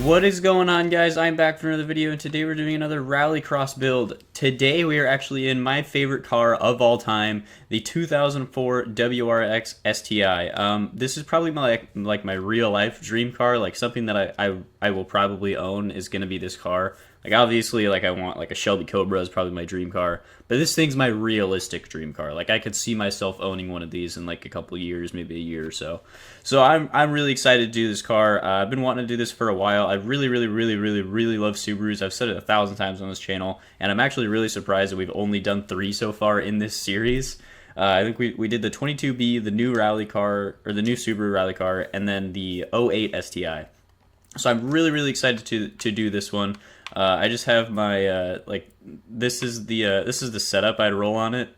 What is going on, guys? I'm back for another video, and today we're doing another Rallycross build. Today we are actually in my favorite car of all time, the 2004 WRX STI. This is probably my my real life dream car, like something that I will probably own is going to be this car. Like obviously, like I want like a Shelby Cobra is probably my dream car, but this thing's my realistic dream car. Like I could see myself owning one of these in like a couple of years, maybe a year or so. So I'm really excited to do this car. I've been wanting to do this for a while. I really love Subarus. I've said it 1,000 times on this channel, and I'm actually really surprised that we've only done 3 so far in this series. I think we did the 22B, the new rally car, or the new Subaru rally car, and then the '08 STI. So I'm really excited to do this one. I just have my this is the setup I'd roll on it.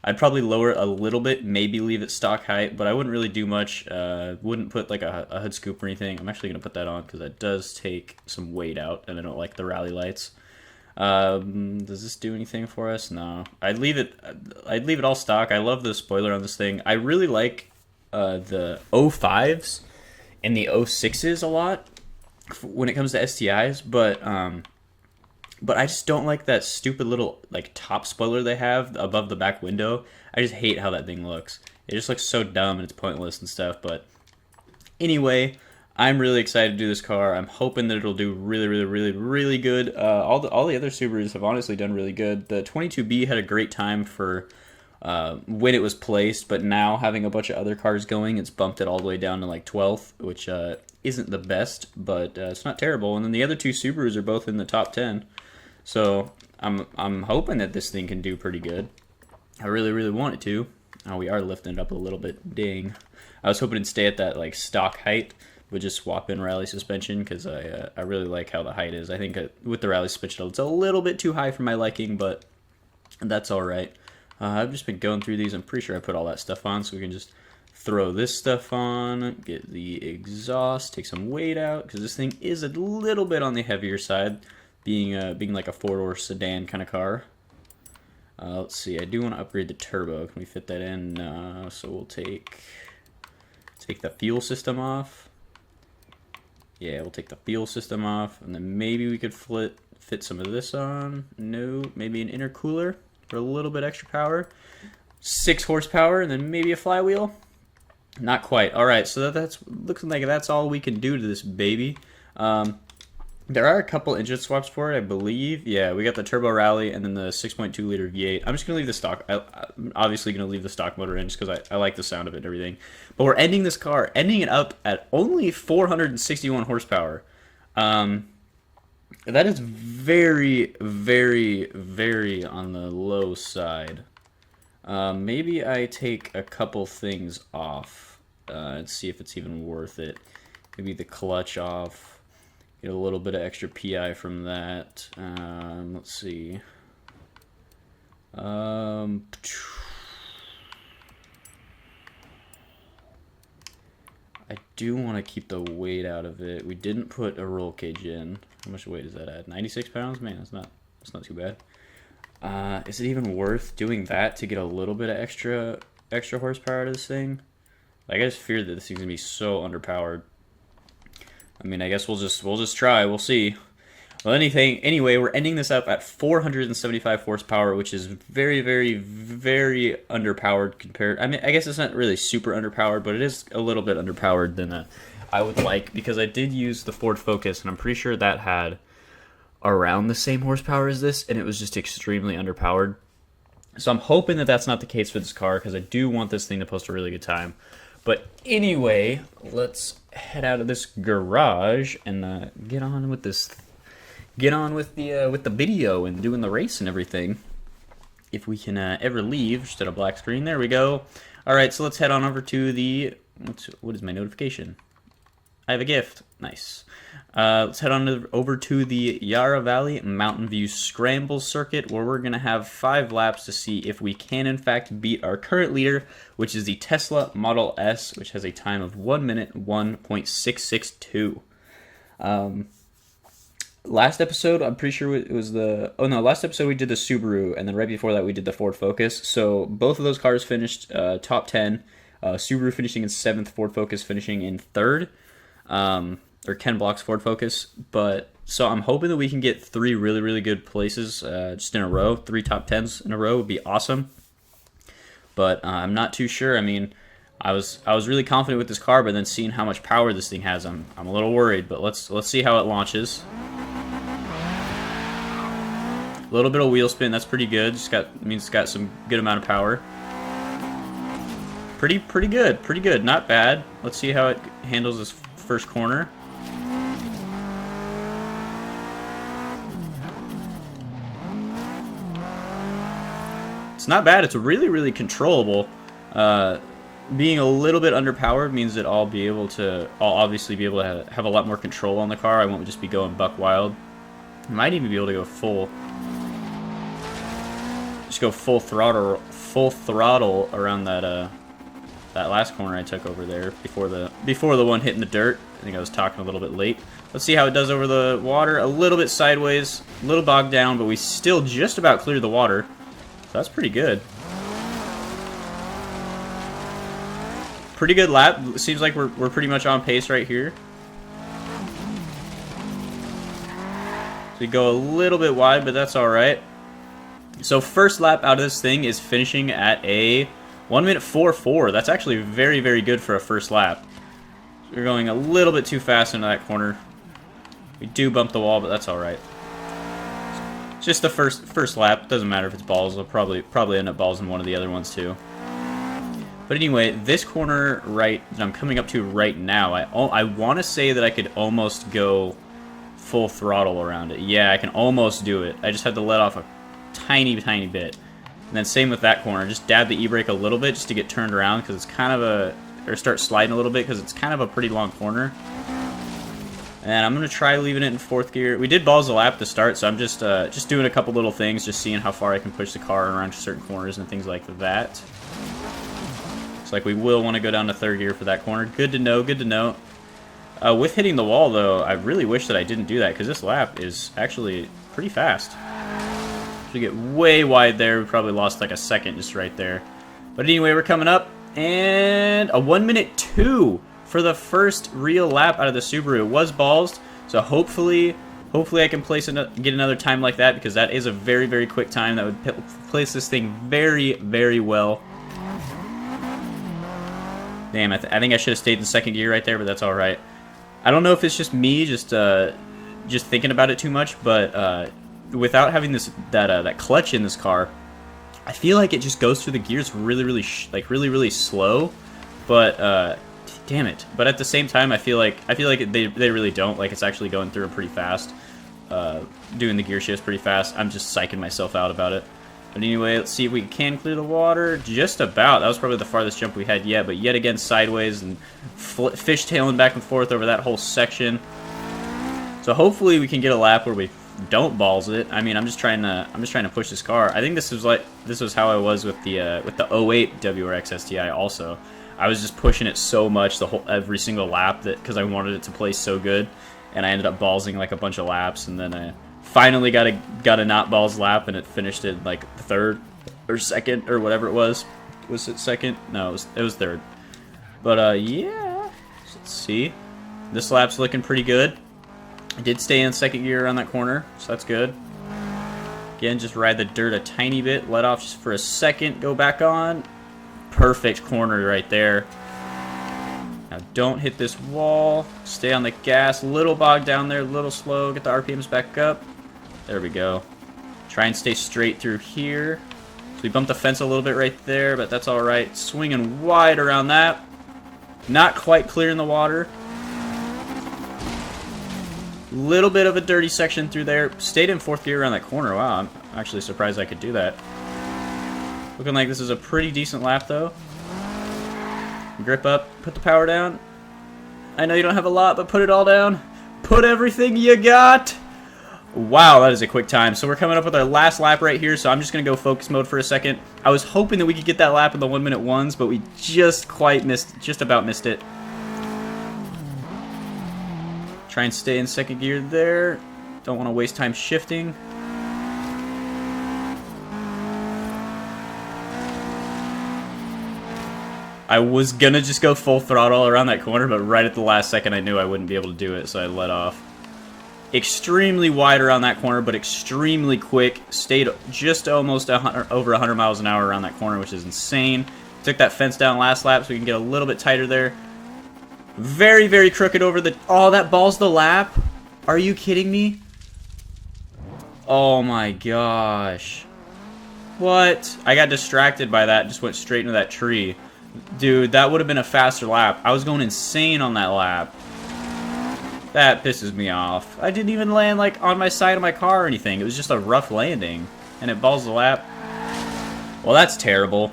I'd probably lower it a little bit, maybe leave it stock height, but I wouldn't really do much. Wouldn't put like a hood scoop or anything. I'm actually gonna put that on because that does take some weight out, and I don't like the rally lights. Does this do anything for us? No. I'd leave it all stock. I love the spoiler on this thing. I really like the 05s and the 06s a lot when it comes to STIs, but I just don't like that stupid little like top spoiler they have above the back window. I just hate how that thing looks. It just looks so dumb and it's pointless and stuff. But anyway, I'm really excited to do this car. I'm hoping that it'll do really good. All the other Subarus have honestly done really good. The 22B had a great time for when it was placed, but now having a bunch of other cars going, it's bumped it all the way down to like 12th, which isn't the best, but it's not terrible. And then the other 2 Subarus are both in the top 10. So I'm hoping that this thing can do pretty good. I really want it to. Oh, we are lifting it up a little bit. Dang. I was hoping it'd stay at that like stock height, but just swap in rally suspension because I really like how the height is. I think with the rally suspension it's a little bit too high for my liking, but that's all right. I've just been going through these. I'm pretty sure I put all that stuff on, so we can just throw this stuff on, get the exhaust, take some weight out, because this thing is a little bit on the heavier side, being like a 4-door sedan kind of car. Let's see, I do want to upgrade the turbo. Can we fit that in? So we'll take the fuel system off. Yeah, we'll take the fuel system off, and then maybe we could fit some of this on. No, maybe an intercooler for a little bit extra power. 6 horsepower, and then maybe a flywheel. Not quite. All right, so that's looking like that's all we can do to this baby. There are a couple engine swaps for it, I believe. Yeah, we got the Turbo Rally and then the 6.2 liter V8. I'm just gonna leave the stock. I'm obviously gonna leave the stock motor in just because I like the sound of it and everything. But we're ending it up at only 461 horsepower. That is very on the low side. Maybe I take a couple things off and see if it's even worth it. Maybe the clutch off. Get a little bit of extra PI from that. Let's see. I do want to keep the weight out of it. We didn't put a roll cage in. How much weight is that at? 96 pounds? Man, that's not too bad. Is it even worth doing that to get a little bit of extra horsepower out of this thing? Like, I just fear that this thing's gonna be so underpowered. I mean, I guess we'll just try. We'll see. Well, anyway, we're ending this up at 475 horsepower, which is very underpowered compared. I mean, I guess it's not really super underpowered, but it is a little bit underpowered than I would like, because I did use the Ford Focus, and I'm pretty sure that had around the same horsepower as this, and it was just extremely underpowered. So I'm hoping that that's not the case for this car, because I do want this thing to post a really good time. But anyway, let's head out of this garage and get on with this. Get on with the video and doing the race and everything. If we can ever leave, just at a black screen. There we go. All right, so let's head on over to the. What is my notification? I have a gift. Nice. Let's head on over to the Yarra Valley Mountain View Scramble Circuit, where we're going to have 5 laps to see if we can, in fact, beat our current leader, which is the Tesla Model S, which has a time of 1 minute 1.662. Last episode, I'm pretty sure it was the... Oh, no, last episode we did the Subaru, and then right before that we did the Ford Focus. So both of those cars finished top 10. Subaru finishing in 7th, Ford Focus finishing in 3rd. or 10 blocks Ford Focus. But so I'm hoping that we can get 3 really, really good places just in a row. 3 top 10s in a row would be awesome. But I'm not too sure. I mean, I was really confident with this car, but then seeing how much power this thing has, I'm a little worried. But let's see how it launches. A little bit of wheel spin, that's pretty good. Means it's got some good amount of power. Pretty good, not bad. Let's see how it handles this first corner. It's not bad. It's really, really controllable. Being a little bit underpowered means that I'll obviously be able to have a lot more control on the car. I won't just be going buck wild. I might even be able to go full throttle around that last corner I took over there before the one hitting the dirt. I think I was talking a little bit late. Let's see how it does over the water. A little bit sideways, a little bogged down, but we still just about cleared the water. So that's pretty good. Pretty good lap. Seems like we're pretty much on pace right here. So we go a little bit wide, but that's all right. So first lap out of this thing is finishing at a 1:04.4. That's actually very, very good for a first lap. We're going a little bit too fast into that corner. We do bump the wall, but that's all right. It's just the first lap. Doesn't matter if it's balls. I'll probably end up balls in one of the other ones too. But anyway, this corner right that I'm coming up to right now, I want to say that I could almost go full throttle around it. Yeah, I can almost do it. I just had to let off a tiny bit. And then same with that corner. Just dab the e-brake a little bit just to get turned around because it's kind of or start sliding a little bit because it's kind of a pretty long corner. And I'm going to try leaving it in 4th gear. We did balls a lap to start, so I'm just doing a couple little things, just seeing how far I can push the car around certain corners and things like that. Looks like we will want to go down to 3rd gear for that corner. Good to know, good to know. With hitting the wall, though, I really wish that I didn't do that because this lap is actually pretty fast. We get way wide there. We probably lost like a second just right there. But anyway, we're coming up. And a 1:02 for the first real lap out of the Subaru. It was balls, so hopefully I can get another time like that because that is a very, very quick time. That would place this thing very, very well. Damn, I think I should have stayed in 2nd gear right there, but that's all right. I don't know if it's just me just thinking about it too much, but without having that clutch in this car, I feel like it just goes through the gears really, really slow. But damn it! But at the same time, I feel like they really don't. Like it's actually going through it pretty fast, doing the gear shifts pretty fast. I'm just psyching myself out about it. But anyway, let's see if we can clear the water. Just about. That was probably the farthest jump we had yet. But yet again, sideways and fishtailing back and forth over that whole section. So hopefully we can get a lap where we don't balls it. I mean, I'm just trying to push this car. I think this was how I was with the 08 WRX STI also. I was just pushing it so much every single lap because I wanted it to play so good, and I ended up ballsing like a bunch of laps, and then I finally got a not balls lap, and it finished in like 3rd or 2nd or whatever it was. Was it 2nd? No, it was 3rd. But yeah, let's see. This lap's looking pretty good. I did stay in 2nd gear around that corner, so that's good. Again, just ride the dirt a tiny bit, let off just for a second, go back on. Perfect corner right there. Now don't hit this wall, stay on the gas, little bogged down there, a little slow, get the RPMs back up. There we go. Try and stay straight through here. So we bumped the fence a little bit right there, but that's all right. Swinging wide around that. Not quite clearing the water. Little bit of a dirty section through there. Stayed in 4th gear around that corner. Wow, I'm actually surprised I could do that. Looking like this is a pretty decent lap, though. Grip up. Put the power down. I know you don't have a lot, but put it all down. Put everything you got. Wow, that is a quick time. So we're coming up with our last lap right here, so I'm just going to go focus mode for a second. I was hoping that we could get that lap in the 1:01s, but we just about missed it. Try and stay in 2nd gear there. Don't want to waste time shifting. I was gonna just go full throttle around that corner, but right at the last second I knew I wouldn't be able to do it, so I let off. Extremely wide around that corner, but extremely quick. Stayed just almost over 100 miles an hour around that corner, which is insane. Took that fence down last lap so we can get a little bit tighter there. Very, very crooked over the... Oh, that ball's the lap? Are you kidding me? Oh my gosh. What? I got distracted by that, just went straight into that tree. Dude, that would have been a faster lap. I was going insane on that lap. That pisses me off. I didn't even land like on my side of my car or anything. It was just a rough landing. And it balls the lap. Well, that's terrible.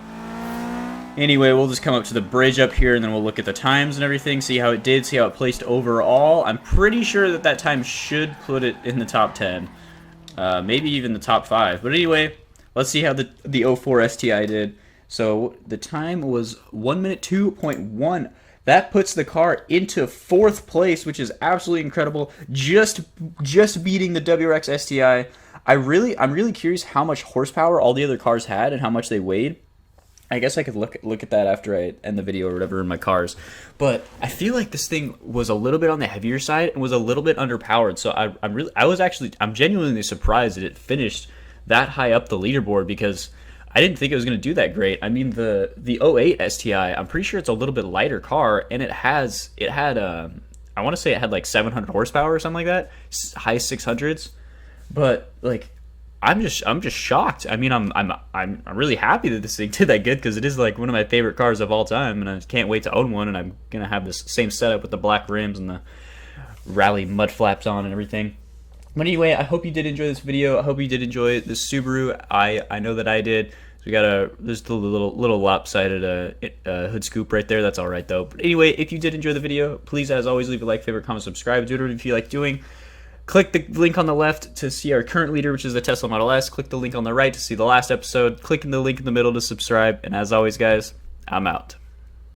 Anyway, we'll just come up to the bridge up here and then we'll look at the times and everything, see how it did, see how it placed overall. I'm pretty sure that that time should put it in the top 10. Maybe even the top 5. But anyway, let's see how the 04 STI did. So the time was 1 minute 2.1. That puts the car into 4th place, which is absolutely incredible. Just beating the WRX STI. I'm really curious how much horsepower all the other cars had and how much they weighed. I guess I could look at that after I end the video or whatever in my cars. But I feel like this thing was a little bit on the heavier side and was a little bit underpowered. So I'm genuinely surprised that it finished that high up the leaderboard, because I didn't think it was going to do that great. I mean, the 08 STI, I'm pretty sure it's a little bit lighter car, and it had I want to say it had like 700 horsepower or something like that, high 600s. But like, I'm just shocked. I mean, I'm really happy that this thing did that good, because it is like one of my favorite cars of all time, and I can't wait to own one. And I'm gonna have this same setup with the black rims and the rally mud flaps on and everything. But anyway, I hope you did enjoy this video. I hope you did enjoy this Subaru. I know that I did. So we got there's the little lopsided hood scoop right there. That's all right though. But anyway, if you did enjoy the video, please, as always, leave a like, favorite, comment, subscribe. Do whatever you feel like doing. Click the link on the left to see our current leader, which is the Tesla Model S. Click the link on the right to see the last episode. Click the link in the middle to subscribe. And as always, guys, I'm out.